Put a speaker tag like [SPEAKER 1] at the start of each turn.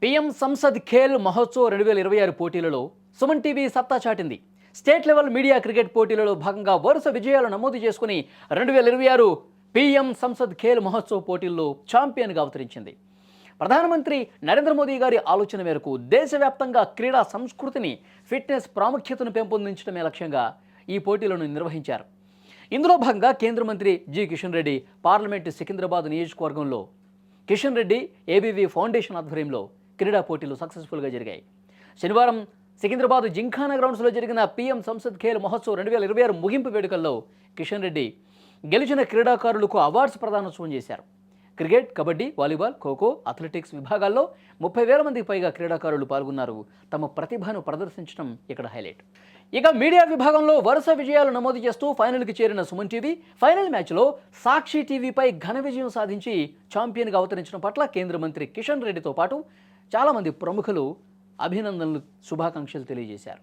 [SPEAKER 1] PM Sansad Khel Mahotsav 2026 పోటీలలో Suman TV సత్తా చాటింది. State level media cricket పోటీలలో భాగంగా వరుస విజయాలు నమోదు చేసుకుని 2026 పీఎం సంసద్ ఖేల్ మహోత్సవ్ పోటీల్లో ఛాంపియన్గా అవతరించింది. ప్రధానమంత్రి నరేంద్ర మోదీ గారి ఆలోచన మేరకు దేశవ్యాప్తంగా క్రీడా సంస్కృతిని, ఫిట్నెస్ ప్రాముఖ్యతను పెంపొందించడమే లక్ష్యంగా ఈ పోటీలను నిర్వహించారు. ఇందులో భాగంగా కేంద్ర మంత్రి జి కిషన్ రెడ్డి పార్లమెంటు సికింద్రాబాద్ నియోజకవర్గంలో కిషన్ రెడ్డి ఏబీవీ ఫౌండేషన్ ఆధ్వర్యంలో క్రీడా పోటీలు సక్సెస్ఫుల్గా జరిగాయి. శనివారం సికింద్రాబాద్ జింఖానా గ్రౌండ్స్లో జరిగిన పీఎం సంసద్ ఖేల్ మహోత్సవ్ 2026 ముగింపు వేడుకల్లో కిషన్ రెడ్డి గెలిచిన క్రీడాకారులకు అవార్డ్స్ ప్రదానోత్సవం చేశారు. Cricket, kabaddi, volleyball, kho kho, athletics విభాగాల్లో 30,000 మందికి పైగా క్రీడాకారులు పాల్గొన్నారు. తమ ప్రతిభను ప్రదర్శించడం ఇక్కడ హైలైట్. ఇక మీడియా విభాగంలో వరుస విజయాలు నమోదు చేస్తూ ఫైనల్కి చేరిన సుమన్ టీవీ ఫైనల్ మ్యాచ్లో సాక్షి టీవీపై ఘన విజయం సాధించి ఛాంపియన్గా అవతరించడం పట్ల కేంద్ర మంత్రి కిషన్ రెడ్డితో పాటు చాలామంది ప్రముఖులు అభినందనలు, శుభాకాంక్షలు తెలియజేశారు.